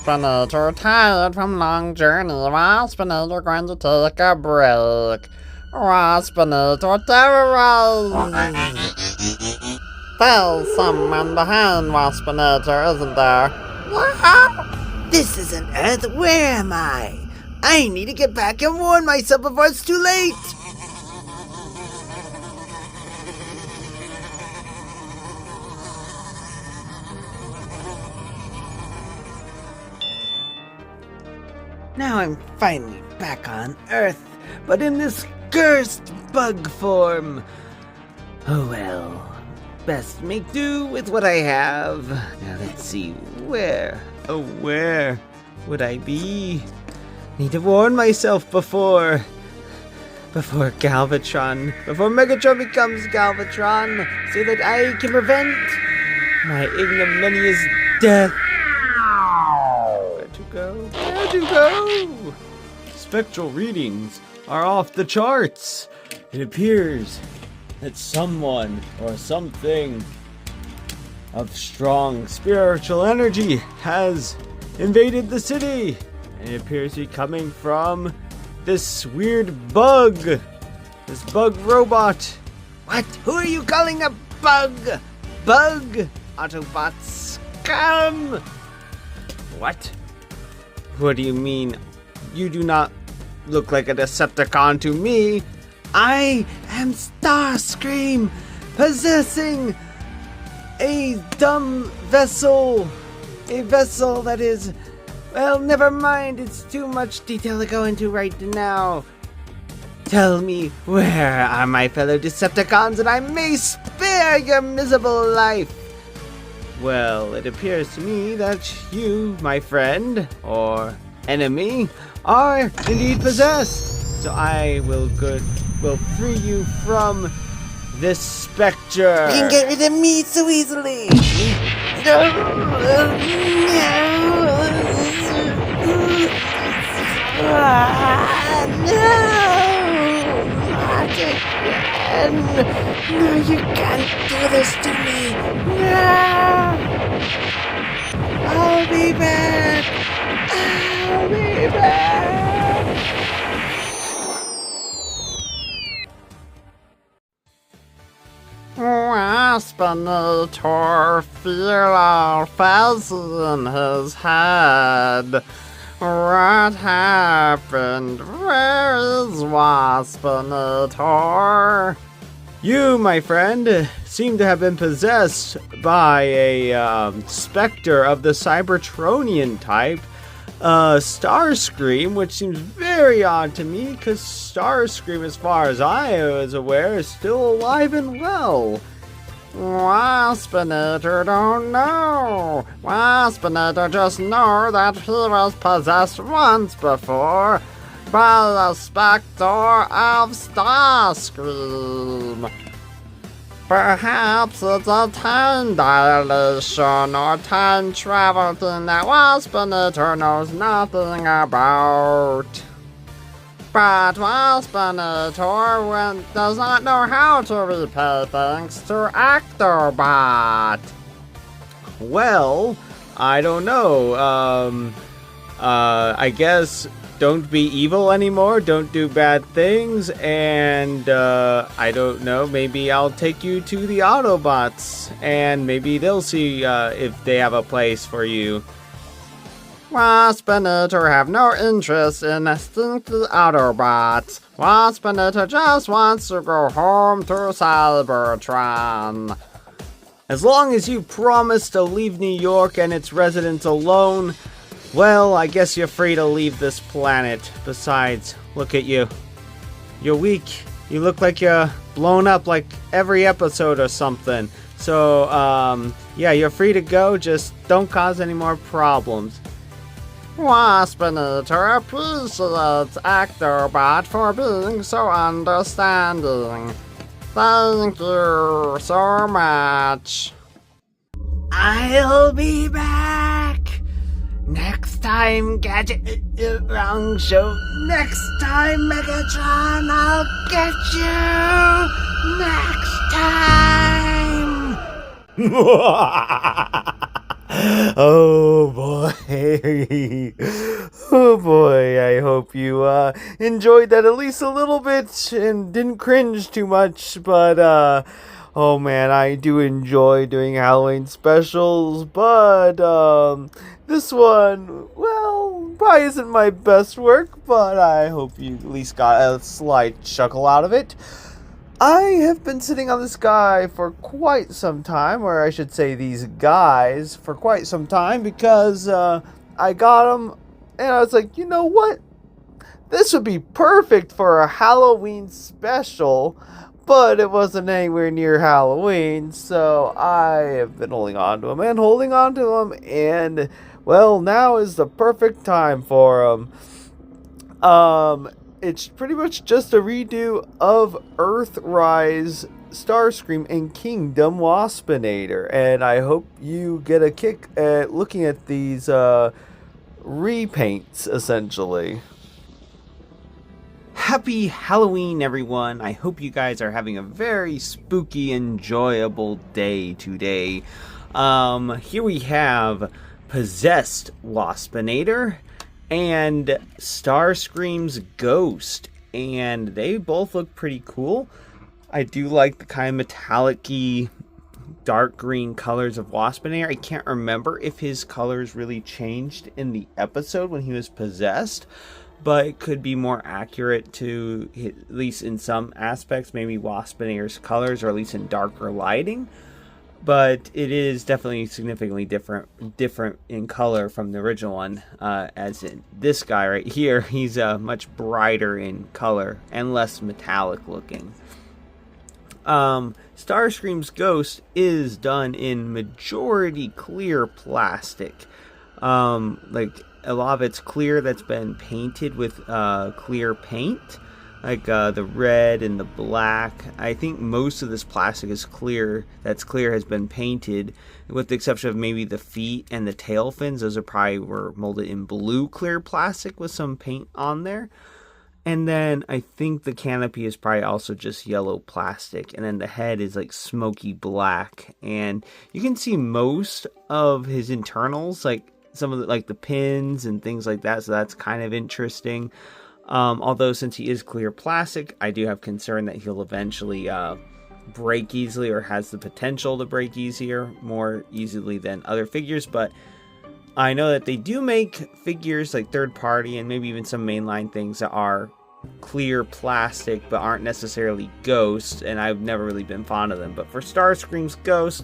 Waspinator, tired from long journey. Waspinator going to take a break. Waspinator terrorized. There's someone behind Waspinator, isn't there? What? This isn't Earth. Where am I? I need to get back and warn myself before it's too late. Now I'm finally back on Earth, but in this cursed bug form. Oh well, best make do with what I have. Now let's see, where would I be? Need to warn myself before Galvatron, before Megatron becomes Galvatron, so that I can prevent my ignominious death. Where to go? Spectral readings are off the charts. It appears that someone or something of strong spiritual energy has invaded the city. And it appears to be coming from this weird bug. This bug robot. What? Who are you calling a bug? Bug? Autobots scum! What? What do you mean? You do not look like a Decepticon to me. I am Starscream, possessing a dumb vessel. A vessel that is... Well, never mind. It's too much detail to go into right now. Tell me, where are my fellow Decepticons, and I may spare your miserable life? Well, it appears to me that you, my friend, or enemy, are indeed possessed. So I will free you from this spectre. You can get rid of me so easily. No, you can't do this to me. No! I'll be back. I'll be back. Waspinator feel all fuzzy in his head. What happened? Where is Waspinator? You, my friend, seem to have been possessed by a specter of the Cybertronian type, Starscream, which seems very odd to me, because Starscream, as far as I was aware, is still alive and well. Waspinator don't know. Waspinator just know that he was possessed once before by the specter of Starscream. Perhaps it's a time dilation or time travel thing that Waspinator knows nothing about. But Waspinator does not know how to repay thanks to Actobot. Well, I don't know. I guess don't be evil anymore, don't do bad things, and I don't know, maybe I'll take you to the Autobots, and maybe they'll see if they have a place for you. Waspinator have no interest in stinky Autobots. Waspinator just wants to go home to Cybertron. As long as you promise to leave New York and its residents alone, well, I guess you're free to leave this planet. Besides, look at you. You're weak. You look like you're blown up like every episode or something. So, yeah, you're free to go. Just don't cause any more problems. Waspinator appreciates Actobot for being so understanding. Thank you so much. I'll be back. Next time, Gadget. Wrong show. Next time, Megatron, I'll get you. Next time. Oh boy. boy. Oh boy, I hope you enjoyed that at least a little bit and didn't cringe too much, but oh man, I do enjoy doing Halloween specials, but this one, well, probably isn't my best work, but I hope you at least got a slight chuckle out of it. I have been sitting on this guy for quite some time, or I should say these guys for quite some time, because I got them and I was like, you know what? This would be perfect for a Halloween special, but it wasn't anywhere near Halloween, so I have been holding on to them and holding on to them, and well, now is the perfect time for them. It's pretty much just a redo of Earthrise, Starscream, and Kingdom Waspinator. And I hope you get a kick at looking at these repaints, essentially. Happy Halloween, everyone. I hope you guys are having a very spooky, enjoyable day today. Here we have Possessed Waspinator and Starscream's Ghost, and they both look pretty cool. I do like the kind of metallic-y dark green colors of Waspinator. I can't remember if his colors really changed in the episode when he was possessed, but it could be more accurate to, at least in some aspects, maybe Waspinator's colors, or at least in darker lighting. But it is definitely significantly different in color from the original one, as in this guy right here. He's much brighter in color and less metallic looking. Starscream's Ghost is done in majority clear plastic. Like a lot of it's clear that's been painted with clear paint. Like the red and the black. I think most of this plastic is clear. That's clear has been painted, with the exception of maybe the feet and the tail fins. Those were molded in blue clear plastic with some paint on there. And then I think the canopy is probably also just yellow plastic. And then the head is like smoky black. And you can see most of his internals, like some of the pins and things like that. So that's kind of interesting. Although since he is clear plastic, I do have concern that he'll eventually break easily, or has the potential to break more easily than other figures. But I know that they do make figures like third party and maybe even some mainline things that are clear plastic but aren't necessarily ghosts, and I've never really been fond of them. But for Starscream's Ghost,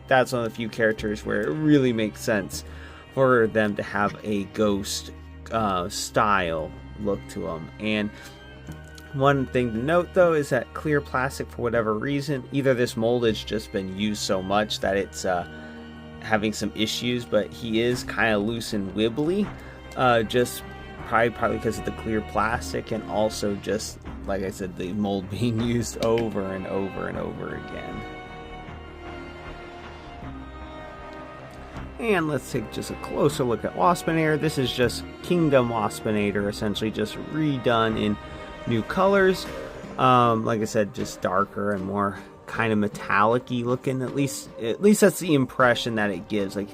that's one of the few characters where it really makes sense for them to have a ghost style look to them. And one thing to note though is that clear plastic, for whatever reason, either this mold has just been used so much that it's having some issues, but he is kind of loose and wibbly, just probably because of the clear plastic, and also just like I said, the mold being used over and over and over again. And let's take just a closer look at Waspinator. This is just Kingdom Waspinator, essentially just redone in new colors. Like I said, just darker and more kind of metallic-y looking. At least that's the impression that it gives. Like,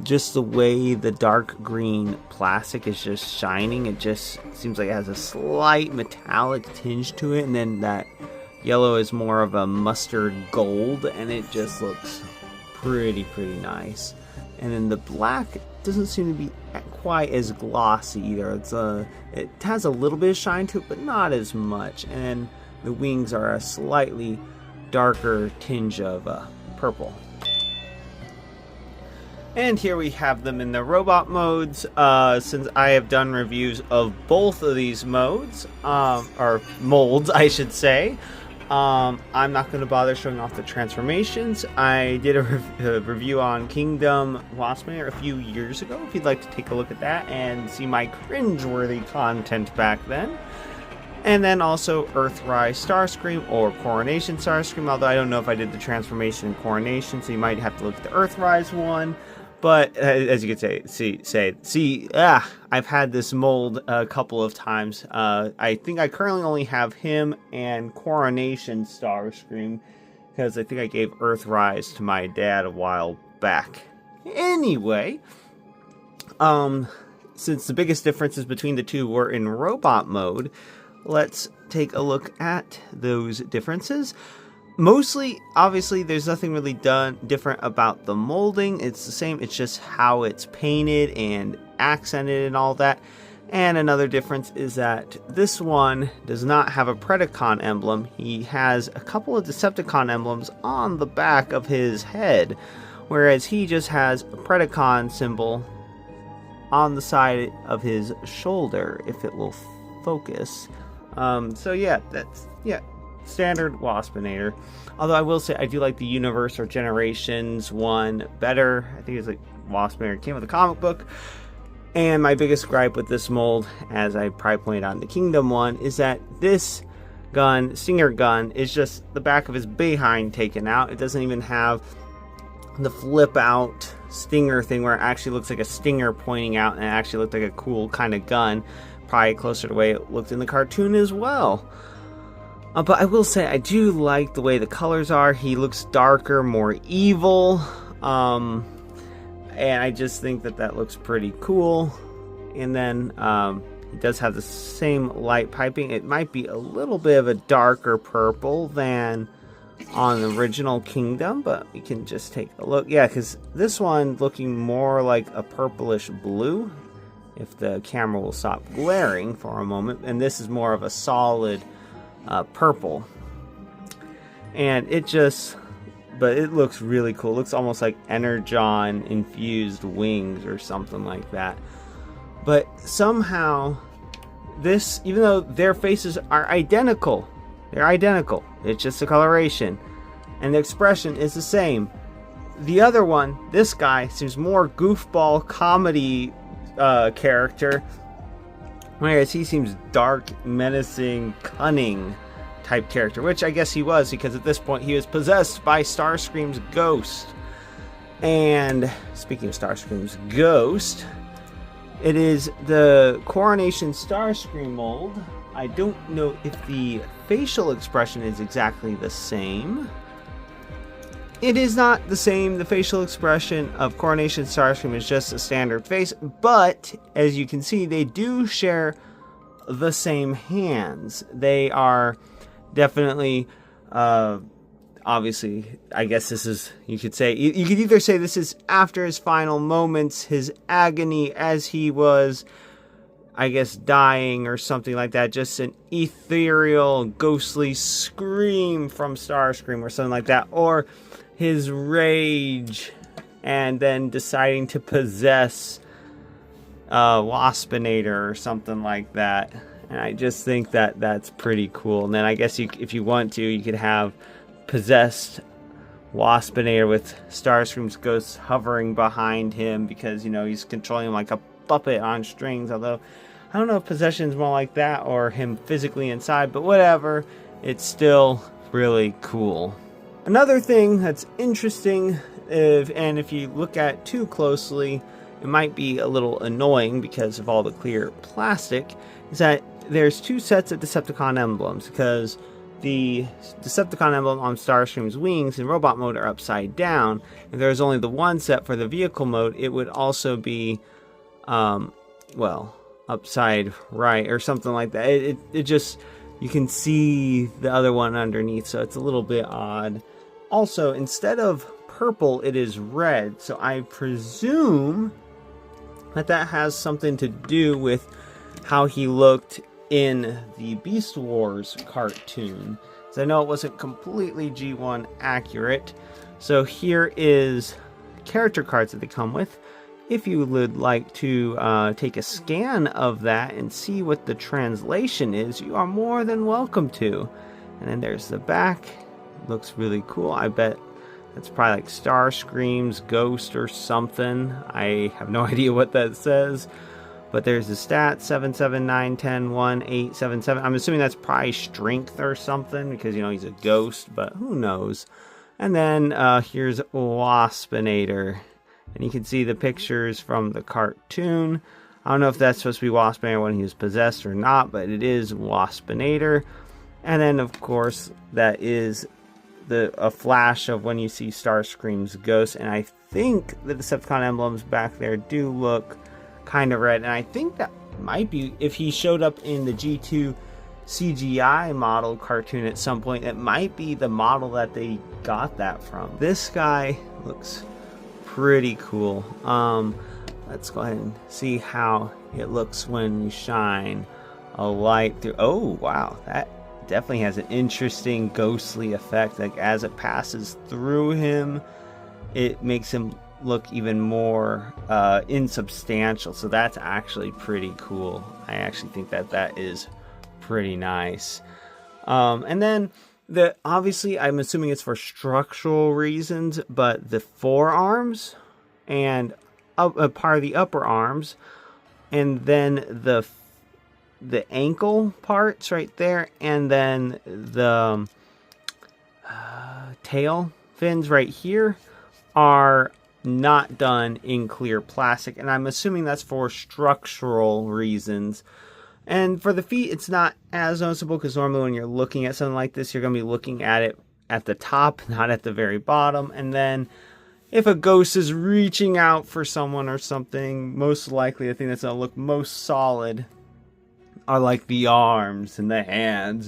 just the way the dark green plastic is just shining, it just seems like it has a slight metallic tinge to it, and then that yellow is more of a mustard gold, and it just looks pretty nice. And then the black doesn't seem to be quite as glossy either. It has a little bit of shine to it, but not as much. And the wings are a slightly darker tinge of purple. And here we have them in the robot modes. Since I have done reviews of both of these modes, or molds I should say, I'm not going to bother showing off the transformations. I did a review on Kingdom Waspinator a few years ago, if you'd like to take a look at that and see my cringeworthy content back then. And then also Earthrise Starscream, or Coronation Starscream, although I don't know if I did the transformation in Coronation, so you might have to look at the Earthrise one. But as you can see, I've had this mold a couple of times. I think I currently only have him and Coronation Starscream, because I think I gave Earthrise to my dad a while back. Anyway, Since the biggest differences between the two were in robot mode, let's take a look at those differences. Mostly, obviously, there's nothing really different about the molding. It's the same, it's just how it's painted and accented and all that. And another difference is that this one does not have a Predacon emblem. He has a couple of Decepticon emblems on the back of his head, whereas he just has a Predacon symbol on the side of his shoulder, if it will focus. So yeah, that's standard Waspinator. Although I will say I do like the Universe or Generations one better. I think it's like Waspinator came with a comic book. And my biggest gripe with this mold, as I probably pointed out in the Kingdom one, is that this gun, Stinger gun, is just the back of his behind taken out. It doesn't even have the flip out Stinger thing where it actually looks like a Stinger pointing out, and it actually looked like a cool kind of gun. Probably closer to the way it looked in the cartoon as well. But I will say I do like the way the colors are. He looks darker, more evil. And I just think that looks pretty cool. And then he does have the same light piping. It might be a little bit of a darker purple than on the original Kingdom, but we can just take a look. Yeah, because this one looking more like a purplish blue, if the camera will stop glaring for a moment. And this is more of a solid purple. And but it looks really cool. It looks almost like Energon infused wings or something like that. But somehow this, even though their faces are identical, it's just the coloration and the expression is the same. The other one, this guy, seems more goofball comedy character, whereas he seems dark, menacing, cunning type character, which I guess he was, because at this point he was possessed by Starscream's ghost. And speaking of Starscream's ghost, it is the Coronation Starscream mold. I don't know if the facial expression is exactly the same. It is not the same. The facial expression of Coronation Starscream is just a standard face, but as you can see, they do share the same hands. They are definitely, obviously, I guess this is, you could either say this is after his final moments, his agony as he was, I guess, dying or something like that, just an ethereal, ghostly scream from Starscream or something like that, or his rage and then deciding to possess Waspinator or something like that. And I just think that's pretty cool. And then I guess if you want to, you could have possessed Waspinator with Starscream's ghost hovering behind him, because, you know, he's controlling him like a puppet on strings. Although I don't know if possession is more like that or him physically inside, but whatever, it's still really cool. Another thing that's interesting, if you look at too closely, it might be a little annoying because of all the clear plastic, is that there's two sets of Decepticon emblems, because the Decepticon emblem on Starscream's wings in robot mode are upside down. If there's only the one set for the vehicle mode, it would also be, upside right or something like that. It just, you can see the other one underneath, so it's a little bit odd. Also, instead of purple, it is red, so I presume that has something to do with how he looked in the Beast Wars cartoon. So I know it wasn't completely G1 accurate. So here is character cards that they come with. If you would like to take a scan of that and see what the translation is, you are more than welcome to. And then there's the back. Looks really cool. I bet that's probably like Starscream's ghost or something. I have no idea what that says. But there's the stats, 7, 7, 9, 10, 1, 8, 7, 7. I'm assuming that's probably strength or something, because, you know, he's a ghost, but who knows. And then here's Waspinator. And you can see the pictures from the cartoon. I don't know if that's supposed to be Waspinator when he was possessed or not, but it is Waspinator. And then, of course, that is a flash of when you see Starscream's ghost. And I think the Decepticon emblems back there do look kind of red. And I think that might be, if he showed up in the G2 CGI model cartoon at some point, it might be the model that they got that from. This guy looks pretty cool. Let's go ahead and see how it looks when you shine a light through. Oh wow, that definitely has an interesting ghostly effect. Like as it passes through him, it makes him look even more insubstantial. So that's actually pretty cool. I actually think that that is pretty nice. And then obviously I'm assuming it's for structural reasons, but the forearms and a part of the upper arms, and then the ankle parts right there, and then the tail fins right here are not done in clear plastic, and I'm assuming that's for structural reasons. And for the feet, it's not as noticeable because normally when you're looking at something like this, you're going to be looking at it at the top, not at the very bottom. And then if a ghost is reaching out for someone or something, most likely the thing that's going to look most solid are like the arms and the hands.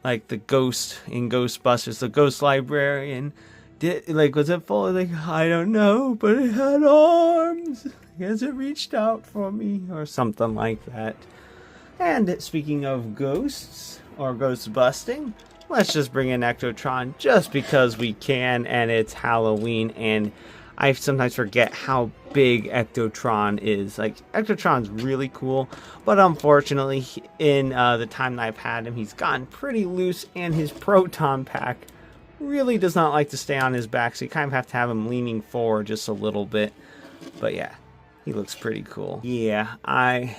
Like the ghost in Ghostbusters, the ghost librarian. Was it full of, like, I don't know, but it had arms. Has it reached out for me? Or something like that. And speaking of ghosts, or ghost busting, let's just bring in Ectotron just because we can, and it's Halloween, and I sometimes forget how big Ectotron is. Like, Ectotron's really cool, but unfortunately, in the time that I've had him, he's gotten pretty loose, and his proton pack really does not like to stay on his back, so you kind of have to have him leaning forward just a little bit. But yeah, he looks pretty cool. Yeah, I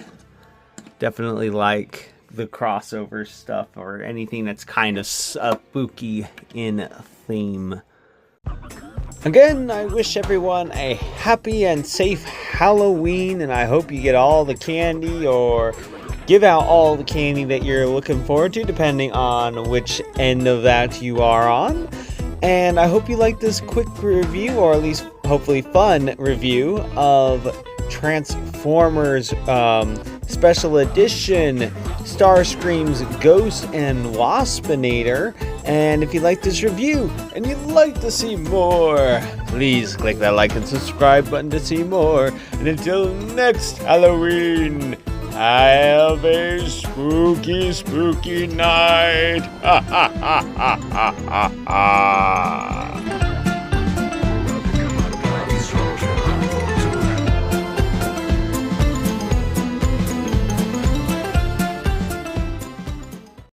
definitely like the crossover stuff, or anything that's kind of spooky in theme. Again, I wish everyone a happy and safe Halloween, and I hope you get all the candy, or give out all the candy that you're looking forward to, depending on which end of that you are on. And I hope you like this quick review, or at least hopefully fun review of Transformers Special Edition Starscream's Ghost and Waspinator. And if you like this review and you'd like to see more, please click that like and subscribe button to see more. And until next Halloween, have a spooky, spooky night. Ha ha ha ha ha ha.